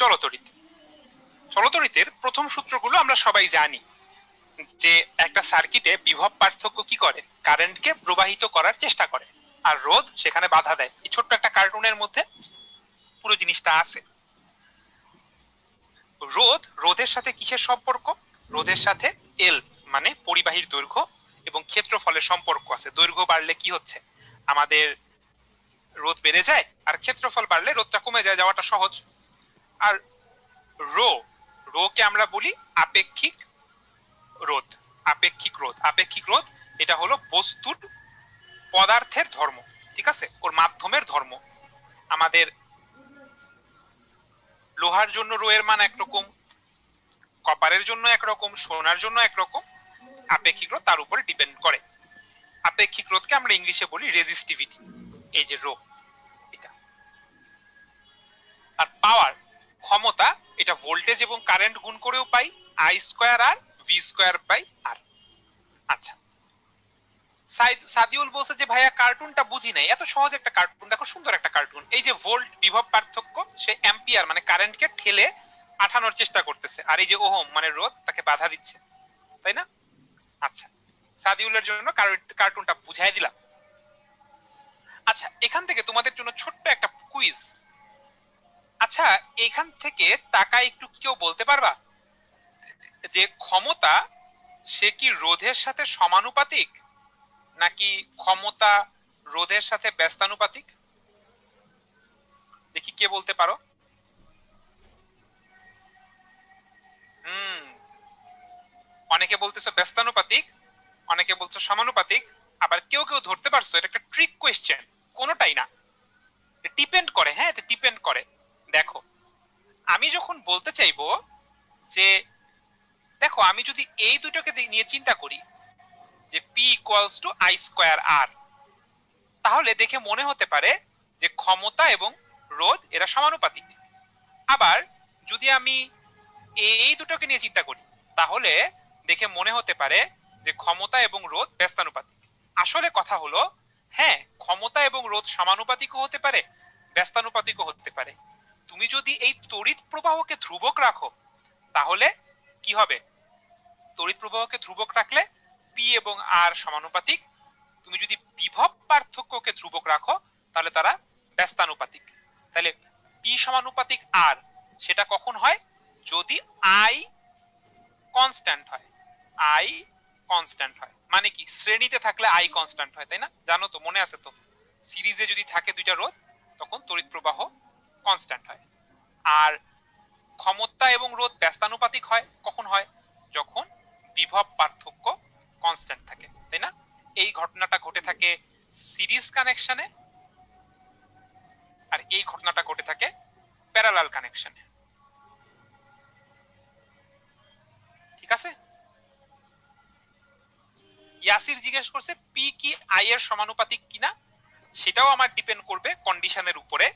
চলতড়িৎ। চলতড়িতের প্রথম সূত্রগুলো আমরা সবাই জানি, যে একটা সার্কিটে বিভব পার্থক্য কি করে, কারেন্টকে প্রবাহিত করার চেষ্টা করে, আর রোধ সেখানে বাধা দেয়। এই ছোট্ট একটা কার্টুনের মধ্যে পুরো জিনিসটা আছে। রোধের সাথে কিসের সম্পর্ক? রোধের সাথে এল মানে পরিবাহীর দৈর্ঘ্য এবং ক্ষেত্রফলের সম্পর্ক আছে। দৈর্ঘ্য বাড়লে কি হচ্ছে, আমাদের রোধ বেড়ে যায়, আর ক্ষেত্রফল বাড়লে রোধটা কমে যায়, যাওয়াটা সহজ। আর রোকে আমরা বলি আপেক্ষিক রোধ। আপেক্ষিক রোধ এটা হলো বস্তুর পদার্থের ধর্ম, ঠিক আছে, ওর মাধ্যমের ধর্ম। আমাদের লোহার জন্য রো এর মান একরকম, কপারের জন্য একরকম, সোনার জন্য একরকম। আপেক্ষিক রোধ তার উপরে ডিপেন্ড করে। আপেক্ষিক রোধকে আমরা ইংলিশে বলি রেজিস্টিভিটি, এই যে রো এটা। আর পাওয়ার ক্ষমতা, এটা ভোল্টেজ এবং কারেন্ট গুণ করেও পাই, I square R V square by R. আচ্ছা, সাদিউল বলছে যে ভাইয়া কার্টুনটা বুঝি নাই। এত সহজ একটা কার্টুন, দেখো সুন্দর একটা কার্টুন। এই যে ভোল্ট বিভব পার্থক্য, সে অ্যাম্পিয়ার মানে কারেন্টকে ঠেলে পাঠানোর চেষ্টা করতেছে, আর এই যে ওহম মানে রোধ তাকে বাধা দিচ্ছে, তাই না? আচ্ছা, সাদিউলের জন্য কার্টুনটা বুঝাই দিলাম। আচ্ছা, এখান থেকে তোমাদের জন্য ছোট্ট একটা কুইজ। আচ্ছা, এখান থেকে টাকা একটু কেউ বলতে পারবা যে ক্ষমতা সে কি রোধের সাথে সমানুপাতিক, নাকি ক্ষমতা রোধের সাথে ব্যস্তানুপাতিক? দেখি কে বলতে পারো। অনেকে বলতেছো ব্যস্তানুপাতিক, অনেকে বলছো সমানুপাতিক, আবার কেউ কেউ ধরতে পারছো এটা একটা ট্রিক কোয়েশ্চেন। কোনোটাই না, ডিপেন্ড করে। হ্যাঁ, এটা ডিপেন্ড করে। দেখো, আমি যখন বলতে চাইবো যে, দেখো আমি যদি এই দুটোকে নিয়ে চিন্তা করি যে P equals to I square R, তাহলে দেখে মনে হতে পারে যে ক্ষমতা এবং রোধ এরা সমানুপাতিক। আবার যদি আমি এই দুটোকে নিয়ে চিন্তা করি, তাহলে দেখে মনে হতে পারে যে ক্ষমতা এবং রোধ ব্যস্তানুপাতিক। আসলে কথা হলো, হ্যাঁ, ক্ষমতা এবং রোধ সমানুপাতিকও হতে পারে, ব্যস্তানুপাতিকও হতে পারে। তুমি যদি এই তড়িৎ প্রবাহকে ধ্রুবক রাখো, তাহলে কি হবে? তড়িৎ প্রবাহকে ধ্রুবক রাখলে পি এবং আর সমানুপাতিক। তুমি যদি বিভব পার্থক্যকে ধ্রুবক রাখো, তাহলে তারা ব্যস্তানুপাতিক। তাহলে পি সমানুপাতিক আর, সেটা কখন হয়? যদি আই কনস্ট্যান্ট হয়। আই কনস্ট্যান্ট হয় মানে কি, শ্রেণীতে থাকলে আই কনস্ট্যান্ট হয়, তাই না? জানো তো, মনে আছে তো, সিরিজে যদি থাকে দুইটা রোধ, তখন তড়িৎ প্রবাহ কনস্ট্যান্ট হয়। আর ক্ষমতা এবং রোধ ব্যস্তানুপাতিক হয় কখন হয়? যখন বিভব পার্থক্য কনস্ট্যান্ট থাকে, তাই না? এই ঘটনাটা ঘটে থাকে সিরিজ কানেকশনে, আর এই ঘটনাটা ঘটে থাকে প্যারালাল কানেকশনে। ঠিক আছে? ইয়াসির জিজ্ঞেস করছে পি কি আই এর সমানুপাতিক কিনা। সেটাও আমার ডিপেন্ড করবে কন্ডিশনের উপরে।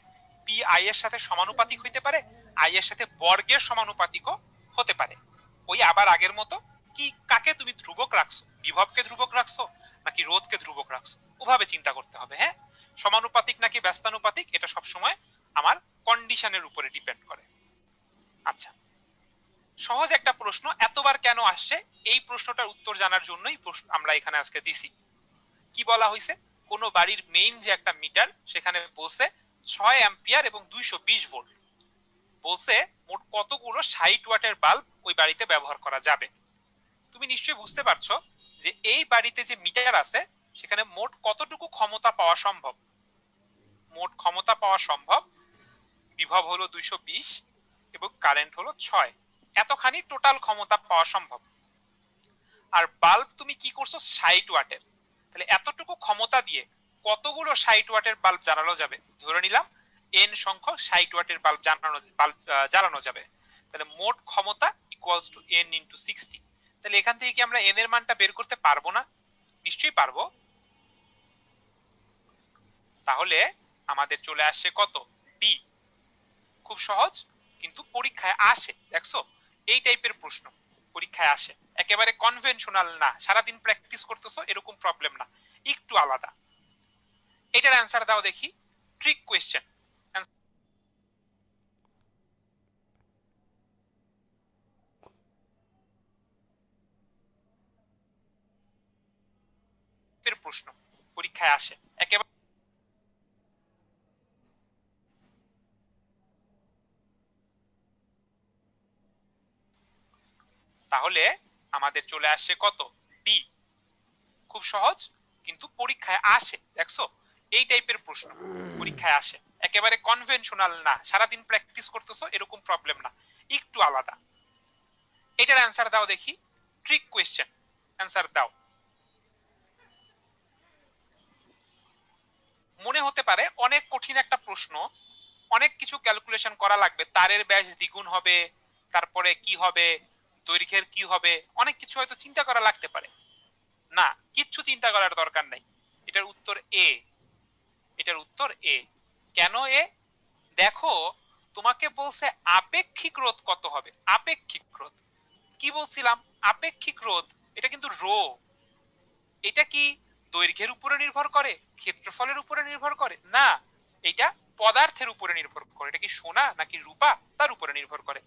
পি আই এর সাথে সমানুপাতিক হইতে পারে, আই এর সাথে বর্গের সমানুপাতিকও হতে পারে। ওই আবার আগের মতো, কি কাকে তুমি ধ্রুবক রাখছো, বিভবকে ধ্রুবক রাখছো নাকি রোধকে ধ্রুবক রাখছো, ওভাবে চিন্তা করতে হবে। হ্যাঁ, সমানুপাতিক নাকি ব্যস্তানুপাতিক, এটা সবসময় আমার কন্ডিশনের উপরে ডিপেন্ড করে। আচ্ছা, সহজ একটা প্রশ্ন, এতবার কেন আসছে, এই প্রশ্নটার উত্তর জানার জন্যই আমরা এখানে আজকে দিছি। কি বলা হয়েছে? কোন বাড়ির মেইন যে একটা মিটার, সেখানে বলছে 6 অ্যাম্পিয়ার এবং 220 ভোল্ট। বলছে মোট কতগুলো 60 ওয়াটের বাল্ব ওই বাড়িতে ব্যবহার করা যাবে। তুমি নিশ্চয়ই বুঝতে পারছো যে এই বাড়িতে যে মিটার আছে, সেখানে মোট কতটুকু ক্ষমতা পাওয়া সম্ভব। মোট ক্ষমতা পাওয়া সম্ভব, বিভব হলো 220 এবং কারেন্ট হলো 6, এতখানি টোটাল ক্ষমতা পাওয়া সম্ভব। আর বাল্ব তুমি কি করছো 60 ওয়াটের, তাহলে এতটুকু ক্ষমতা দিয়ে কতগুলো 60 ওয়াটের বাল্ব জ্বালানো যাবে? ধরে নিলাম এন সংখ্যক 60 ওয়াটের বাল্ব জ্বালানো যাবে। তাহলে মোট ক্ষমতা ইকুয়ালস টু এন ইনটু 60। তাহলে এখান থেকে কি আমরা এন এর মানটা বের করতে পারবো না? নিশ্চয়ই পারবো। তাহলে আমাদের চলে আসছে কত? ডি। খুব সহজ, কিন্তু পরীক্ষায় আসে, দেখছো এই টাইপের প্রশ্ন পরীক্ষায় আসে, একেবারে কনভেনশনাল না, সারাদিন প্র্যাকটিস করতেছো এরকম প্রবলেম না, একটু আলাদা। এটার অ্যান্সার দাও দেখি, ট্রিক কোয়েশ্চেন। প্রশ্ন পরীক্ষায় আসে একেবারে। তাহলে আমাদের চলে আসছে কত? ডি। খুব সহজ, কিন্তু পরীক্ষায় আসে। দেখছো, এই টাইপের প্রশ্ন পরীক্ষায় আসে, একেবারে কনভেনশনাল না, সারাদিন প্র্যাকটিস করতেছো এরকম প্রবলেম না, একটু আলাদা। এটার অ্যান্সার দাও দেখি, ট্রিক কোয়েশ্চেন, অ্যান্সার দাও। মনে হতে পারে অনেক কঠিন একটা প্রশ্ন, অনেক কিছু ক্যালকুলেশন করা লাগবে, তারের ব্যাস দ্বিগুণ হবে, তারপরে কি হবে, দৈর্ঘ্যের কি হবে, অনেক কিছু হয়তো চিন্তা করা লাগতে পারে। না, কিচ্ছু চিন্তা করার দরকার নাই। এটার উত্তর এ। এটার উত্তর এ। কেন এ? দেখো, তোমাকে বলছে আপেক্ষিক রোধ কত হবে। আপেক্ষিক রোধ কি বলছিলাম? আপেক্ষিক রোধ এটা কিন্তু রো। এটা কি দৈর্ঘ্যের উপরে নির্ভর করে, ক্ষেত্রফলের উপরে নির্ভর করে? না, এটা পদার্থের উপরে নির্ভর করে। এটা কি সোনা নাকি রূপা, তার উপরে নির্ভর করে।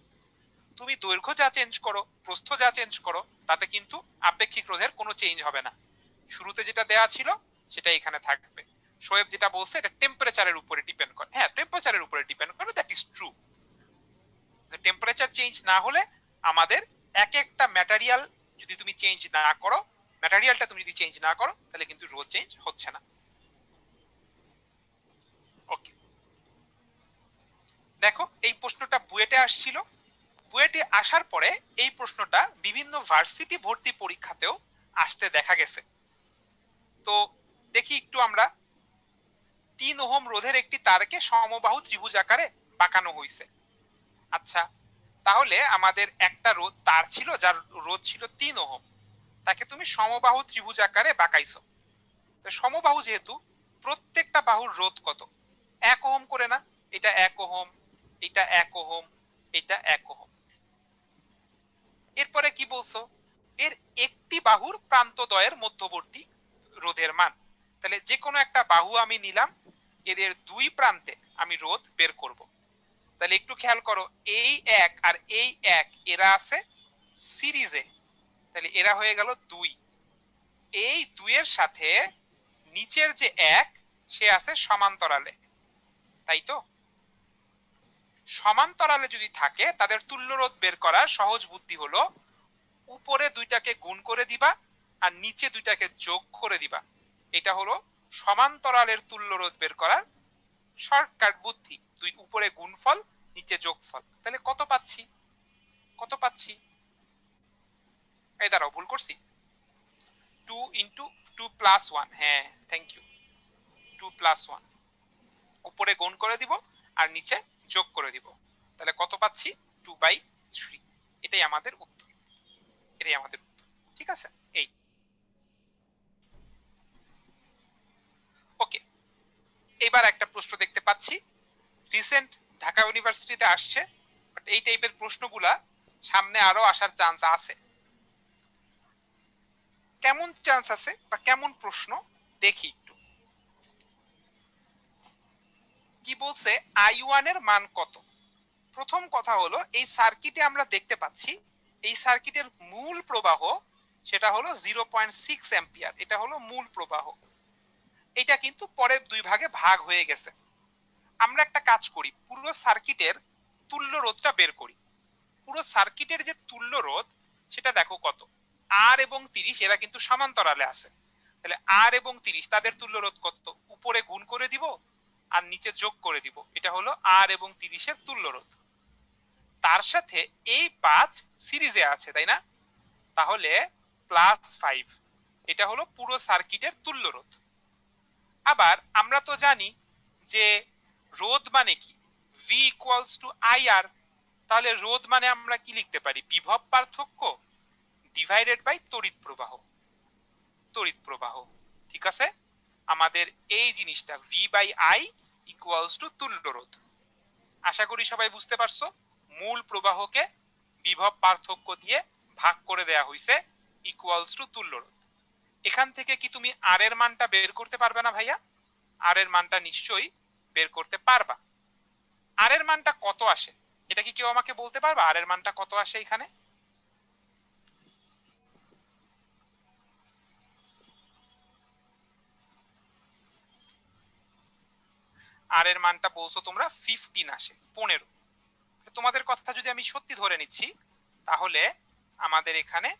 তুমি দৈর্ঘ্য যা চেঞ্জ করো, প্রস্থ যা চেঞ্জ করো, তাতে কিন্তু আপেক্ষিক রোধের কোনো চেঞ্জ হবে না। শুরুতে যেটা দেয়া ছিল সেটা এখানে থাকবে। শোয়েব যেটা বলছে এটা টেম্পারেচারের উপরে ডিপেন্ড করে, হ্যাঁ টেম্পারেচারের উপরে ডিপেন্ড করে, that is true. Temperature change না হলে আমাদের এক একটা ম্যাটেরিয়াল যদি তুমি চেঞ্জ না করো, ম্যাটেরিয়ালটা তুমি যদি চেঞ্জ না করো, তাহলে কিন্তু রোধ চেঞ্জ হচ্ছে না। ওকে, দেখো এই প্রশ্নটা বুয়েটে আসছিল। বুয়েটে আসার পরে এই প্রশ্নটা বিভিন্ন ভার্সিটি ভর্তি পরীক্ষাতেও আসতে দেখা গেছে। তো দেখি একটু আমরা, 3 ওহম রোধের একটি তারকে সমবাহু ত্রিভুজ আকারে বাঁকানো হয়েছে। আচ্ছা, তাহলে আমাদের একটা রোধ তার ছিল যার রোধ ছিল 3 ওহম, তাকে তুমি সমবাহু ত্রিভুজ আকারে বাঁকাইছো। সমবাহু যেহেতু, প্রত্যেকটা বাহুর রোধ কত? 1 ওহম করে না? এটা 1 ওহম, এটা 1 ওহম, এটা 1 ওহম। এরপরে কি বলছো? এর একটি বাহুর প্রান্তদ্বয়ের মধ্যবর্তী রোধের মান। তাহলে যে কোনো একটা বাহু আমি নিলাম, এদের দুই প্রান্তে আমি রোধ বের করব। তাহলে একটু খেয়াল করো, এই এক আর এই এক এরা আছে সিরিজে, তাহলে এরা হয়ে গেল 2। এই 2 এর সাথে নিচের যে এক, সে আছে সমান্তরালে, তাই তো? সমান্তরালে যদি থাকে, তাদের তুল্য রোধ বের করার সহজ বুদ্ধি হলো উপরে দুইটাকে গুণ করে দিবা আর নিচে দুইটাকে যোগ করে দিবা। এটা হলো সমান্তরালের তুল্য রোধ বের করার শর্টকাট বুদ্ধি। দুই উপরে গুণফল, নিচে যোগফল। তাহলে কত পাচ্ছি? কত পাচ্ছি? এই দাঁড়াও, ভুল করছি। 2 ইন্টু 2 প্লাস 1, হ্যাঁ থ্যাংক ইউ, 2 প্লাস 1 উপরে গুণ করে দিব আর নিচে যোগ করে দিব। তাহলে কত পাচ্ছি? 2/3। এটাই আমাদের উত্তর, এটাই আমাদের উত্তর। ঠিক আছে, এই ওকে। এবার একটা প্রশ্ন দেখতে পাচ্ছি রিসেন্ট ঢাকা ইউনিভার্সিটিতে আসছে, বাট এই টাইপের প্রশ্নগুলা সামনে আরো আসার চান্স আছে। কেমন চান্স আছে বা কেমন প্রশ্ন দেখি একটু। কি বলছে? I1 এর মান কত? প্রথম কথা হলো, এই সার্কিটে আমরা দেখতে পাচ্ছি এই সার্কিটের মূল প্রবাহ সেটা হলো 0.6 অ্যাম্পিয়ার। এটা হলো মূল প্রবাহ। এটা কিন্তু পরের দুই ভাগে ভাগ হয়ে গেছে। আমরা একটা কাজ করি, পুরো সার্কিটের তুল্য রোধটা বের করি। পুরো সার্কিটের যে তুল্য রোধ সেটা দেখো কত। আর এবং 30 এরা কিন্তু সমান্তরালে আছে, তাহলে আর এবং 30 তাদের তুল্য রোধ কত? উপরে গুণ করে দিব আর নিচে যোগ করে দিব। এটা হলো আর এবং 30 এর তুল্য রোধ। তার সাথে এই 5 সিরিজে আছে, তাই না? তাহলে +5, এটা হলো পুরো সার্কিটের তুল্য রোধ। আবার আমরা তো জানি যে রোধ মানে কি? V equals to IR। তাহলে রোধ মানে আমরা কি লিখতে পারি? বিভব পার্থক্য ডিভাইডেড বাই তড়িৎ প্রবাহ। তড়িৎ প্রবাহ, ঠিক আছে? আমাদের এই জিনিসটা V/I ইকুয়ালস টু তুল্য রোধ। আশা করি সবাই বুঝতে পারছো। মূল প্রবাহকে বিভব পার্থক্য দিয়ে ভাগ করে দেয়া হয়েছে, ইকুয়ালস টু তুল্য রোধ। এখান থেকে কি তুমি আর এর মানটা বের করতে পারবে না ভাইয়া? আর এর মানটা নিশ্চয়ই বের করতে পারবা। আর এর মানটা কত আসে, এটা কি কেউ আমাকে বলতে পারবা? আর এর মানটা কত আসে এখানে? আর এর মানটা বলছো তোমরা 15 আসে, 15। তোমাদের কথা যদি আমি সত্যি ধরে নিচ্ছি, তাহলে আমাদের এখানে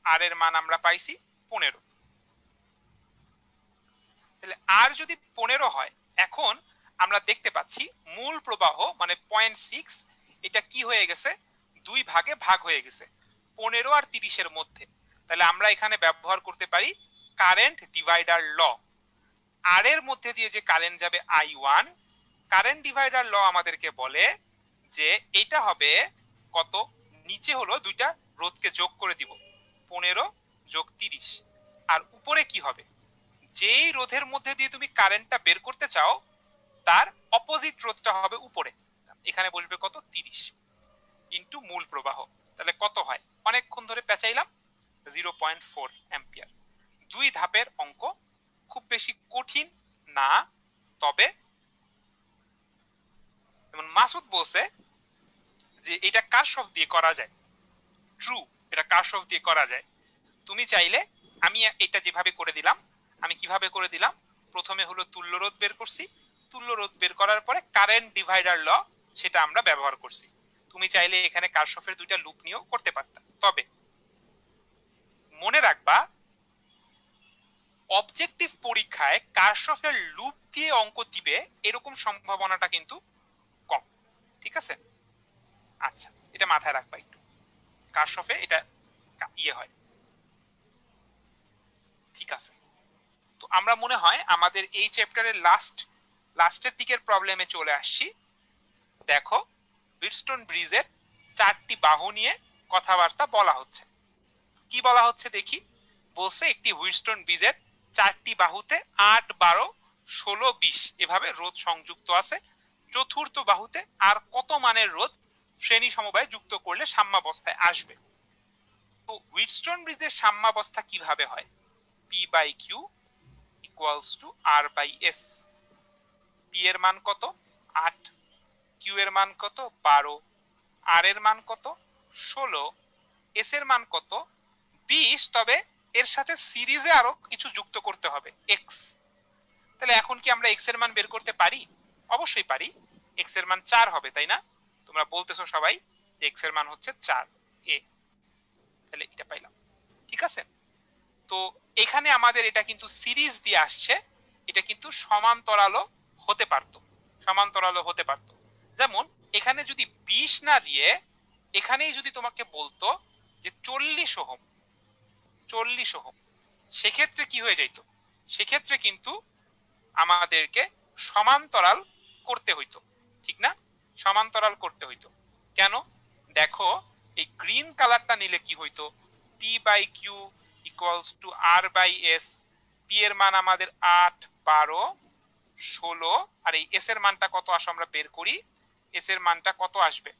আর এর মান আমরা পাইছি 15। তাহলে আর যদি 15 হয়, এখন আমরা দেখতে পাচ্ছি মূল প্রবাহ মানে 0.6 এটা কি হয়ে গেছে, দুই ভাগে ভাগ হয়ে গেছে 15 আর 30-এর মধ্যে। তাহলে আমরা এখানে ব্যবহার করতে পারি কারেন্ট ডিভাইডার ল। আর এর মধ্যে দিয়ে যে কারেন্ট যাবে I1, কারেন্ট ডিভাইডার ল আমাদেরকে বলে যে এটা হবে কত, নিচে হলো দুইটা রোধকে যোগ করে দিব, 15 যোগ 30, আর উপরে কি হবে, যেই রোধের মধ্যে দিয়ে তুমি কারেন্টটা বের করতে চাও তার অপোজিট রোধটা হবে উপরে, এখানে বসবে কত 30 ইন্টু মূল প্রবাহ। তাহলে কত হয়, অনেকক্ষণ ধরে পেঁচাইলাম, 0.4 অ্যাম্পিয়ার। দুই ধাপের অঙ্ক, খুব বেশি কঠিন না। তবে যেমন মাসুদ বলছে যে এটা কারশফ দিয়ে করা যায়, ট্রু, এটা কারশফ দিয়ে করা যায়। তুমি চাইলে, আমি এটা যেভাবে করে দিলাম, আমি কিভাবে করে দিলাম, প্রথমে হলো তুল্য রোধ বের করছি, তুল্য রোধ বের করার পরে কারেন্ট ডিভাইডার ল সেটা আমরা ব্যবহার করছি। তুমি চাইলে এখানে কারশফের দুইটা লুপ নিয়েও করতে পারতা। তবে মনে রাখবা, অবজেক্টিভ পরীক্ষায় কারশফের লুপ দিয়ে অঙ্ক দিবে এরকম সম্ভাবনাটা কিন্তু কম, ঠিক আছে? আচ্ছা, এটা মাথায় রাখবা একটু, কারশফে এটা ইয়ে হয়, ঠিক আছে? তো আমরা মনে হয় আমাদের এই চ্যাপ্টারের লাস্টের দিকের প্রবলেমে চলে আসছি। দেখো, হুইটস্টোন ব্রিজের 4টি বাহু নিয়ে কথাবার্তা বলা হচ্ছে। কি বলা হচ্ছে দেখি, বলছে একটি হুইটস্টোন ব্রিজের 4টি বাহুতে 8, 12, 16, 20 এভাবে রোধ সংযুক্ত আছে। চতুর্থ বাহুতে আর কত মানের রোধ শ্রেণী সমবায়ে যুক্ত করলে সাম্যাবস্থায় আসবে। তো হুইটস্টোন ব্রিজের সাম্যাবস্থা কিভাবে হয়, P by Q equals to R by S. P এর মান কত 8, কিউ এর মান কত 12, আর এর মান কত 16, এস এর মান কত 20, তবে এর সাথে সিরিজে আরো কিছু যুক্ত করতে হবে এক্স। তাহলে এখন কি আমরা এক্স এর মান বের করতে পারি? অবশ্যই পারি। এক্স এর মান 4 হবে, তাই না? তোমরা বলতেছো সবাই যে এক্স এর মান হচ্ছে 4 এ। তাহলে এটা পাইলাম, ঠিক আছে? তো এখানে আমাদের এটা কিন্তু সিরিজ দিয়ে আসছে, এটা কিন্তু সমান্তরালও হতে পারতো, সমান্তরালও হতে পারতো। যেমন এখানে যদি 20 না দিয়ে এখানেই যদি তোমাকে বলতো যে 40 ওহম, 40 ওহম, সেক্ষেত্রে কি হয়ে যাইতো, সেক্ষেত্রে কিন্তু আমাদেরকে সমান্তরাল করতে হইতো, ঠিক না? সমান্তরাল করতে হইতো। কেন? দেখো, এই গ্রিন কালারটা নিলে কি হইতো, P by Q equals to R by S. P এর মান আমাদের 8, 12, 16, আর এই এস এর মানটা কত আসে আমরা বের করি। এস এর মানটা কত আসবে,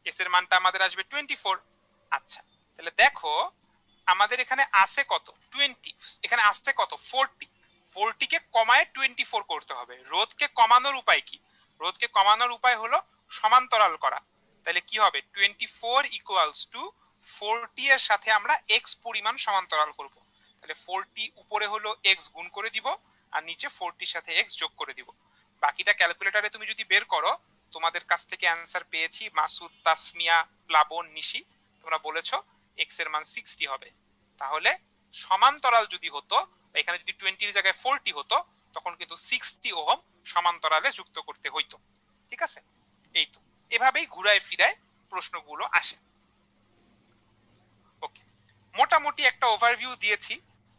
এস এর মানটা আমাদের আসবে 24। আচ্ছা, তাহলে দেখো আমাদের এখানে আছে কত 20, এখানে আসছে কত 40, 40 কে কমায় 24 করতে হবে। রোধকে কমানোর উপায় কি? রোধকে কমানোর উপায় হলো সমান্তরাল করা। তাহলে কি হবে, 24 ইকুয়ালস টু 40 এর সাথে আমরা এক্স পরিমাণ সমান্তরাল করব। তাহলে 40 উপরে হলো এক্স গুণ করে দিব, আর নিচে 40 সাথে এক্স যোগ করে দিব। বাকিটা ক্যালকুলেটরে তুমি যদি বের করো, তোমাদের কাছ থেকে অ্যান্সার পেয়েছি মাসুদ, তাসমিয়া, প্লাবন, নিশি, তোমরা বলেছো এক্স এর মান 60 হবে। তাহলে সমান্তরাল যদি হতো, এখানে যদি 20 এর জায়গায় 40 হতো, তখন কিন্তু 60 ওহম সমান্তরালে যুক্ত করতে হইতো, ঠিক আছে? এই তো, এভাবেই ঘুরায় ফিরায় প্রশ্নগুলো আসে। ওকে, মোটামুটি একটা ওভারভিউ দিয়েছি।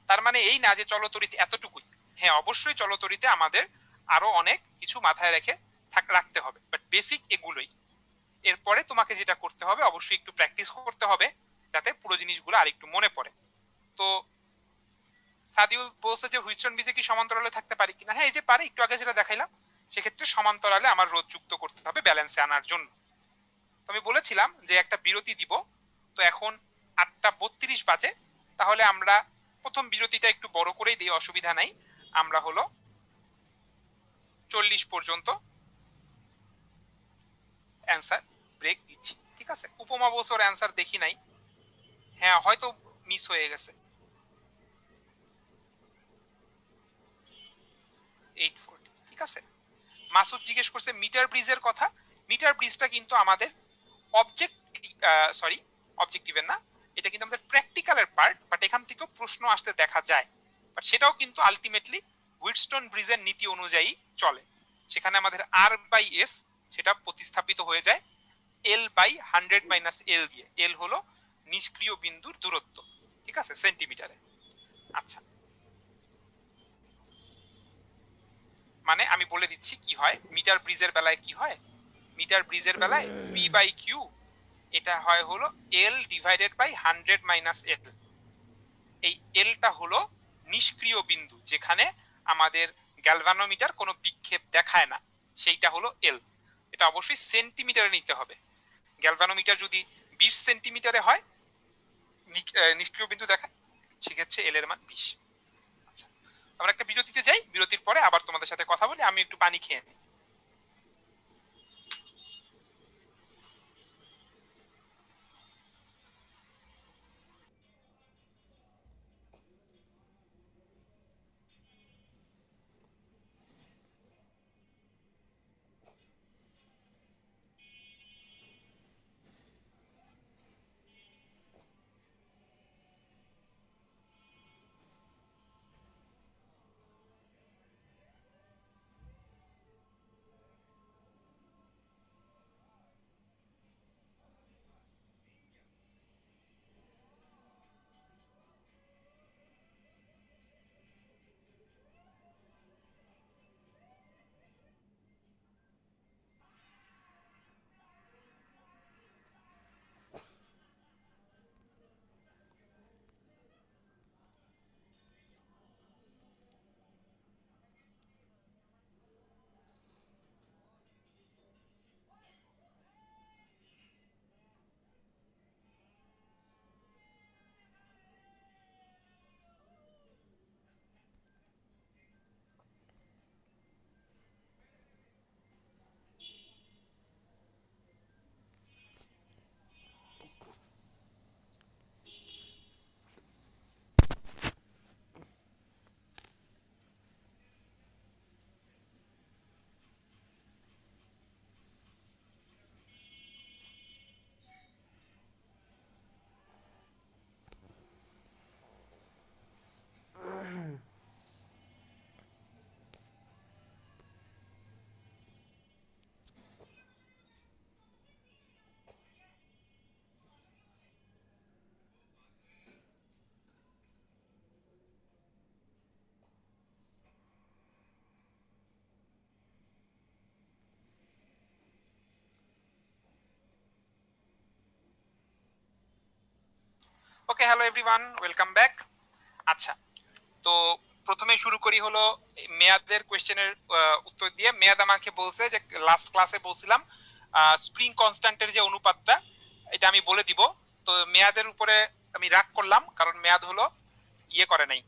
তার মানে এই না যে চলতরিতে এতটুকুই। হ্যাঁ, অবশ্যই চলতরিতে আমাদের আরো অনেক কিছু মাথায় রেখে রাখতে হবে, বাট বেসিক এগুলোই। এরপরে তোমাকে যেটা করতে হবে, অবশ্যই একটু প্র্যাকটিস করতে হবে যাতে পুরো জিনিসগুলো আর একটু মনে পড়ে। তো সাদিউল বলছে যে হুইটস্টোন ব্রিজে কি সমান্তরালে থাকতে পারি কিনা। হ্যাঁ, এই যে পারে, একটু আগে যেটা দেখাইলাম, সেক্ষেত্রে সমান্তরালে আমার রোধ যুক্ত করতে হবে ব্যালেন্সে আনার জন্য। তো আমি বলেছিলাম যে একটা বিরতি দিব। তো এখন 8:32 বাজে, তাহলে আমরা প্রথম বিরতিটা একটু বড় করেই দিই, অসুবিধা নাই। আমরা হলো 40 পর্যন্ত অ্যান্সার ব্রেক দিচ্ছি, ঠিক আছে? উপমা বলছে ওর অ্যান্সার দেখি নাই। হ্যাঁ, হয়তো মিস হয়ে গেছে। 840, ঠিক আছে। মাসুদ জিজ্ঞেস করছে মিটার ব্রিজের কথা। মিটার ব্রিজটা কিন্তু আমাদের অবজেক্ট সরি অবজেক্টিভের না, এটা কিন্তু আমাদের প্র্যাকটিক্যালের পার্ট, বাট এখান থেকেও প্রশ্ন আসতে দেখা যায়। বাট সেটাও কিন্তু আলটিমেটলি হুইটস্টোন ব্রিজের নীতি অনুযায়ী চলে। সেখানে আমাদের আর বাই এস সেটা প্রতিস্থাপিত হয়ে যায় এল বাই 100 - এল দিয়ে। এল হলো নিষ্ক্রিয় বিন্দুর দূরত্ব, ঠিক আছে, সেন্টিমিটারে। আচ্ছা, মানে আমি বলে দিচ্ছি কি হয় মিটার ব্রিজের বেলায়। কি হয় মিটার ব্রিজের বেলায়, পি বাই কিউ এটা হয় হলো এল ডিভাইডেড বাই 100 - এল। এই এলটা হলো নিষ্ক্রিয় বিন্দু, যেখানে আমাদের গ্যালভানোমিটার কোনো বিক্ষেপ দেখায় না, সেইটা হলো এল। এটা অবশ্যই সেন্টিমিটারে নিতে হবে। গ্যালভানোমিটার যদি 20 সেন্টিমিটারে হয়, নিষ্ক্রিয় বিন্দু দেখায়, সেক্ষেত্রে এল এর মান 20। আচ্ছা, আমরা একটা বিরতিতে যাই, বিরতির পরে আবার তোমাদের সাথে কথা বলি। আমি একটু পানি খেয়ে নিই। ওকে, হ্যালো এভরিওয়ান, ওয়েলকাম ব্যাক। আচ্ছা, তো প্রথমে শুরু করি হলো মেয়াদের কোয়েশ্চেনের উত্তর দিয়ে। মেয়াদ আমাকে বলছে যে লাস্ট ক্লাসে বলছিলাম স্প্রিং কনস্ট্যান্টের যে অনুপাতটা, এটা আমি বলে দিব। তো মেয়াদের উপরে আমি রাগ করলাম, কারণ মেয়াদ হলো ইয়ে করে নাই,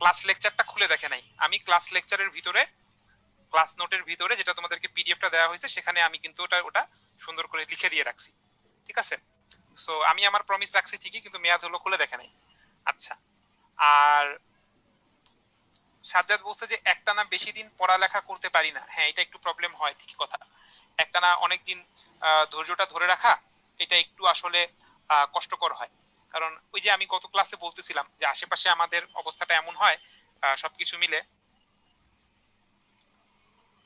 ক্লাস লেকচারটা খুলে দেখে নাই। আমি ক্লাস লেকচারের ভিতরে, ক্লাস নোটের ভিতরে যেটা তোমাদেরকে পিডিএফটা দেওয়া হয়েছে, সেখানে আমি কিন্তু ওটা সুন্দর করে লিখে দিয়ে রাখছি, ঠিক আছে। সো আমি আমার প্রমিস রাখছি ঠিকই, কিন্তু মেয়াদ হলো খুলে দেখে নাই। আচ্ছা, আর সাজ্জাদ বলছে যে একটানা বেশি দিন পড়ালেখা করতে পারি না। হ্যাঁ, এটা একটু প্রবলেম হয়, ঠিকই কথা। একটানা অনেকদিন ধৈর্যটা ধরে রাখা, এটা একটু আসলে কষ্টকর হয়। কারণ ওই যে আমি গত ক্লাসে বলতেছিলাম যে আশেপাশে আমাদের অবস্থাটা এমন হয়, সবকিছু মিলে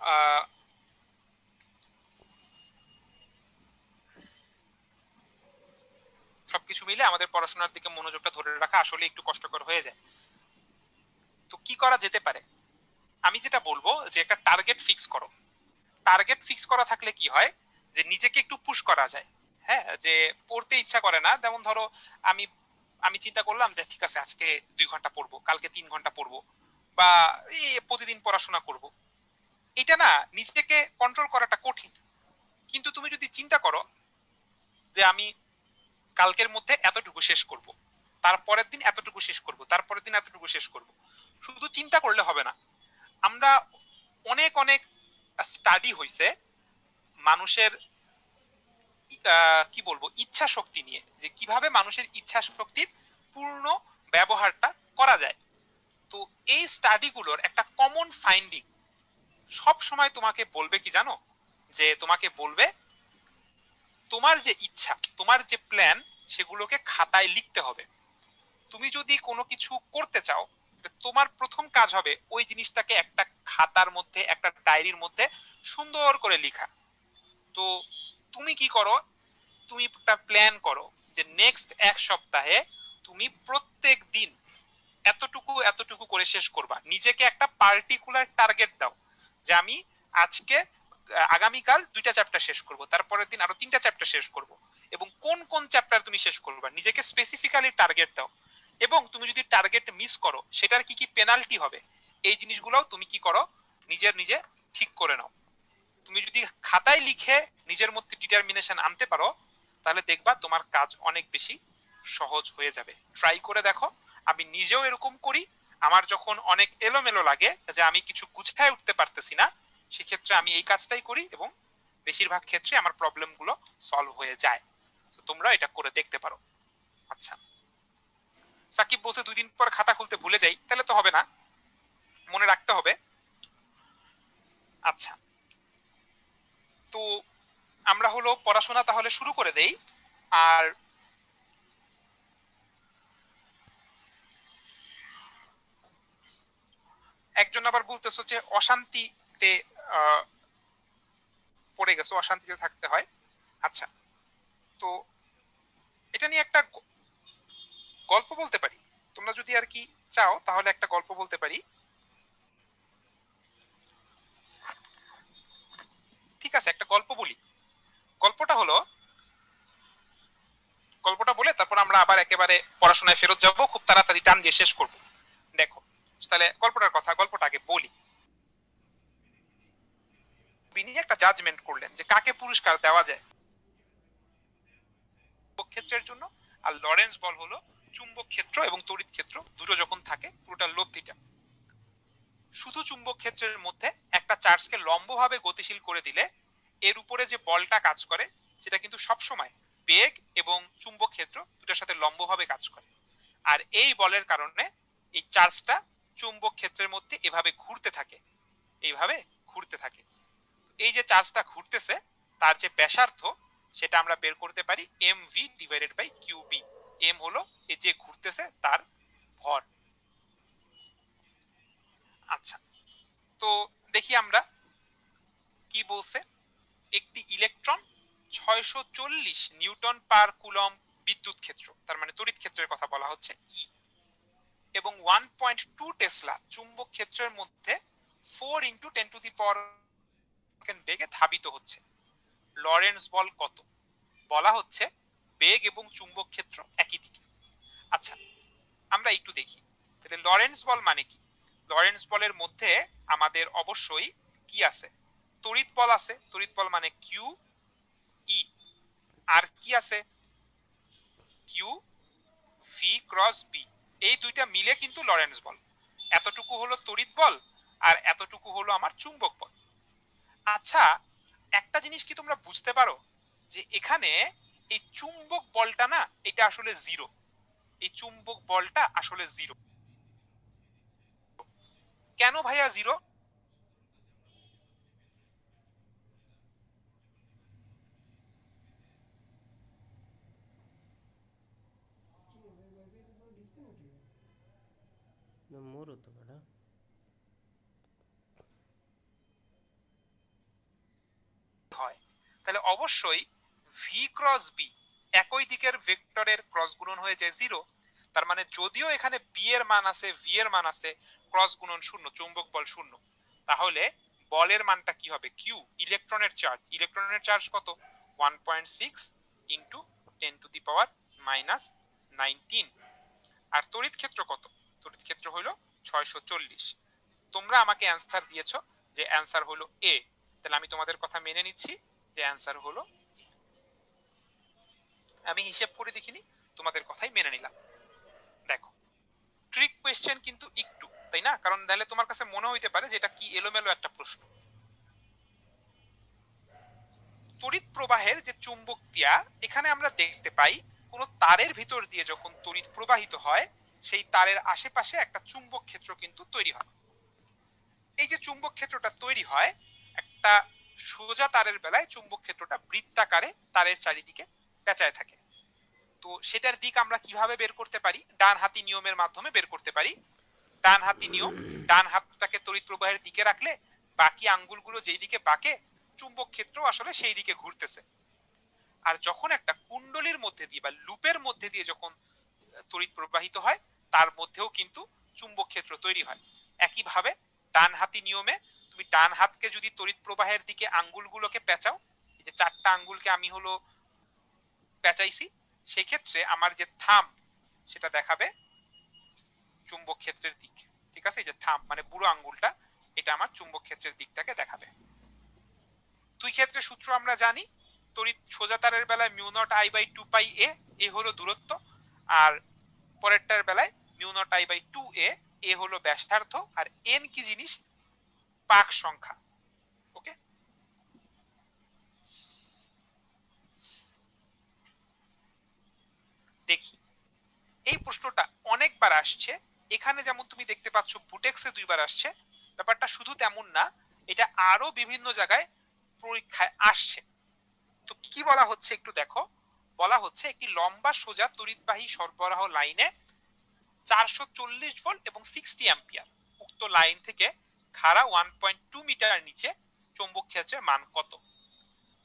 আহ, সবকিছু মিলে আমাদের পড়াশোনার দিকে মনোযোগটা ধরে রাখা আসলে একটু কষ্টকর হয়ে যায়। তো কি করা যেতে পারে? আমি যেটা বলবো যে একটা টার্গেট ফিক্স করো। টার্গেট ফিক্স করা থাকলে কি হয়, যে নিজেকে একটু পুশ করা যায়। হ্যাঁ, যে পড়তে ইচ্ছা করে না, যেমন ধরো আমি আমি চিন্তা করলাম যে ঠিক আছে আজকে 2 ঘন্টা পড়বো, কালকে 3 ঘন্টা পড়বো, বা এই প্রতিদিন পড়াশোনা করব। এটা না, নিজেকে কন্ট্রোল করাটা কঠিন। কিন্তু তুমি যদি চিন্তা করো যে আমি কালকের মধ্যে এতটুকু শেষ করব, তারপরের দিন এতটুকু শেষ করব, তারপরের দিন এতটুকু শেষ করব, শুধু চিন্তা করলে হবে না। আমরা অনেক অনেক স্টাডি হইছে মানুষের কি বলবো ইচ্ছা শক্তি নিয়ে, যে কিভাবে মানুষের ইচ্ছা শক্তির পূর্ণ ব্যবহারটা করা যায়। তো এই স্টাডিগুলোর একটা কমন ফাইন্ডিং সব সময় তোমাকে বলবে কি জানো, যে তোমাকে বলবে তোমার যে ইচ্ছা, তোমার যে প্ল্যান, সেগুলোকে খাতায় লিখতে হবে। তুমি যদি কোনো কিছু করতে চাও, তোমার প্রথম কাজ হবে ওই জিনিসটাকে একটা খাতার মধ্যে, একটা ডায়েরির মধ্যে সুন্দর করে লেখা। তো তুমি কি করো, তুমি একটা প্ল্যান করো যে নেক্সট 1 সপ্তাহে তুমি প্রত্যেক দিন এতটুকু এতটুকু করে শেষ করবা। নিজেকে একটা পার্টিকুলার টার্গেট দাও যে আমি আজকে আগামীকাল 2টা চ্যাপ্টার শেষ করব, তারপরের দিন আরো 3টা চ্যাপ্টার শেষ করব। এবং কোন কোন চ্যাপ্টার তুমি শেষ করবা নিজেকে স্পেসিফিক্যালি টার্গেট দাও। এবং তুমি যদি টার্গেট মিস করো সেটার কি কি পেনাল্টি হবে, এই জিনিসগুলোও তুমি কি করো, নিজে ঠিক করে নাও। তুমি যদি খাতায় লিখে নিজের মধ্যে ডিটারমিনেশন আনতে পারো, তাহলে দেখবা তোমার কাজ অনেক বেশি সহজ হয়ে যাবে। ট্রাই করে দেখো। আমি নিজেও এরকম করি। আমার যখন অনেক এলোমেলো লাগে, যে আমি কিছু গুছায় উঠতে পারতেছি না, সেক্ষেত্রে আমি এই কাজটাই করি এবং বেশিরভাগ ক্ষেত্রে আমার প্রবলেমগুলো সলভ হয়ে যায়। তো তোমরা এটা করে দেখতে পারো। আচ্ছা, সাকিব বসে 2 দিন পর খাতা খুলতে ভুলে যাই, তাহলে তো হবে না, মনে রাখতে হবে। আচ্ছা, তো আমরা হলো পড়াশোনা তাহলে শুরু করে দেই। আর একজন আবার বলতেছো যে অশান্তিতে পড়ে গেছো, অশান্তিতে থাকতে হয়। আচ্ছা, তো এটা নিয়ে একটা গল্প বলতে পারি। তোমরা যদি আর কি চাও তাহলে একটা গল্প বলতে পারি। ঠিক আছে, একটা গল্প বলি। গল্পটা হলো, গল্পটা বলে তারপর আমরা আবার একেবারে পড়াশোনায় ফেরত যাব, খুব তাড়াতাড়ি টান দিয়ে শেষ করব। দেখো, তাহলে গল্পটার কথা, গল্পটা আগে বলি। বিনি একটা জাজমেন্ট করলেন যে কাকে পুরস্কার দেওয়া যায় ক্ষেত্রের জন্য, আর লরেন্স বল হলো চুম্বক ক্ষেত্র এবং তড়িৎ ক্ষেত্র দুটো যখন থাকে পুরোটা লব্ধিটা। শুধু চুম্বক ক্ষেত্রের মধ্যে একটা চার্জকে লম্বভাবে গতিশীল করে দিলে এর উপরে যে বলটা কাজ করে সেটা কিন্তু সবসময় বেগ এবং চুম্বক ক্ষেত্র দুটার সাথে লম্বভাবে কাজ করে। আর এই বলের কারণে এই চার্জটা চুম্বক ক্ষেত্রের মধ্যে এভাবে ঘুরতে থাকে, এইভাবে ঘুরতে থাকে। এই যে চার্জটা ঘুরতেছে তার যে ব্যাসার্ধ সেটা আমরা বের করতে পারি M V divided by Q B. M হলো এই যে ঘুরতেছে তার ভর। আচ্ছা, তো দেখি আমরা কি বলছে। একটি ইলেকট্রন 640 নিউটন পার কুলম বিদ্যুৎ ক্ষেত্র, তার মানে তড়িৎ ক্ষেত্রের কথা বলা হচ্ছে ই, এবং 1.2 টেসলা চুম্বক ক্ষেত্রের মধ্যে 4 × 10⁻⁴ বেগে ধাবিত হচ্ছে। লরেন্স বল কত? বলা হচ্ছে বেগ এবং চুম্বক ক্ষেত্র একই দিকে। আচ্ছা, আমরা একটু দেখি তাহলে লরেন্স বল মানে কি। লরেন্স বলের মধ্যে আমাদের অবশ্যই কি আছে, তড়িৎ বল আছে। তড়িৎ বল মানে কিউ ই। আর কি আছে, কিউ ভি ক্রস বি। এই দুইটা মিলে কিন্তু লরেন্স বল। এতটুকু হলো তড়িৎ বল আর এতটুকু হলো আমার চুম্বক বল। আচ্ছা, একটা জিনিস কি তোমরা বুঝতে পারো যে এখানে এই চুম্বক বলটা না, এটা আসলে জিরো। এই চুম্বক বলটা আসলে জিরো। কেন ভাইয়া জিরো? মোরও তো বেটা। হয় তাহলে অবশ্যই ভি ক্রস বি একই দিকের ভেক্টরের ক্রস গুণন হয়ে যায় জিরো। তার মানে যদিও এখানে বি এর মান আছে, ভি এর মান আছে, ক্রস গুণন শূন্য, চুম্বক বল শূন্য, তাহলে বলের মানটা কি হবে, কিউ ইলেকট্রনের চার্জ। ইলেকট্রনের চার্জ কত, 1.6 ইন্টু 10⁻⁻19। আর তড়িৎ ক্ষেত্র কত, তড়িৎ ক্ষেত্র হলো 640। তোমরা আমাকে অ্যান্সার দিয়েছো যে অ্যান্সার হলো এ, তাহলে আমি তোমাদের কথা মেনে নিচ্ছি যে অ্যান্সার হলো A। আমি হিসেব করে দেখিনি, তোমাদের কথাই মেনে নিলাম। দেখো, ট্রিক কোয়েশ্চেন কিন্তু একটু, তাই না? কারণ তাহলে তোমার কাছে মনে হইতে পারে যে এটা কি এলোমেলো একটা প্রশ্ন। তড়িৎ প্রবাহের যে চুম্বক ক্রিয়া, এখানে আমরা দেখতে পাই কোনো তারের ভিতর দিয়ে যখন তড়িৎ প্রবাহিত হয় সেই তারের আশেপাশে একটা চুম্বক ক্ষেত্র কিন্তু তৈরি হয়। এই যে চুম্বক ক্ষেত্রটা তৈরি হয়, একটা সোজা তারের বেলায় চুম্বক ক্ষেত্রটা বৃত্তাকারে তারের চারিদিকে পেঁচায় থাকে। তো সেটার দিক আমরা কিভাবে বের করতে পারি? ডান হাতি নিয়মের মাধ্যমে বের করতে পারি। ডান হাতি নিয়ম, ডান হাতটাকে তড়িৎ প্রবাহের দিকে রাখলে বাকি আঙ্গুলগুলো যেই দিকে বাঁকে চুম্বক ক্ষেত্র আসলে সেই দিকে ঘুরতেছে। আর যখন একটা কুণ্ডলীর মধ্যে দিয়ে বা লুপের মধ্যে দিয়ে যখন তড়িৎ প্রবাহিত হয় তার মধ্যেও কিন্তু চুম্বক ক্ষেত্র তৈরি হয়। একইভাবে ডান হাতি নিয়মে তুমি ডান হাতকে যদি তড়িৎ প্রবাহের দিকে আঙ্গুলগুলোকে পেঁচাও, এই যে 4টা আঙ্গুলকে আমি হলো পেঁচাইছি, সেক্ষেত্রে আমার যে থাম্ব সেটা দেখাবে চুম্বক ক্ষেত্রের দিক। ঠিক আছে, এই যে থাম্ব মানে বুড়ো আঙ্গুলটা, এটা আমার চুম্বক ক্ষেত্রের দিকটাকে দেখাবে। দুই ক্ষেত্রে সূত্র আমরা জানি, তড়িৎ সোজা তারের বেলায় mu nought I by 2 pi এ, এ হলো দূরত্ব, আর পরেরটার বেলায় মিউ নট আই বাই 2 এ, এ হলো ব্যাসার্ধ, আর এন কি জিনিস? পাক সংখ্যা। ওকে, দেখি এই প্রশ্নটা অনেকবার আসছে। এখানে যেমন তুমি দেখতে পাচ্ছ বুটেক্সে 2বার আসছে, ব্যাপারটা শুধু তেমন না, এটা আরো বিভিন্ন জায়গায় পরীক্ষায় আসছে। তো কি বলা হচ্ছে একটু দেখো। বলা হচ্ছে একটি লম্বা সোজা তড়িৎবাহী সরবরাহ লাইনে 440 ভোল্ট এবং 60 অ্যাম্পিয়ার, উক্ত লাইন থেকে খাড়া 1.2 মিটার নিচে চৌম্বক ক্ষেত্রের মান কত?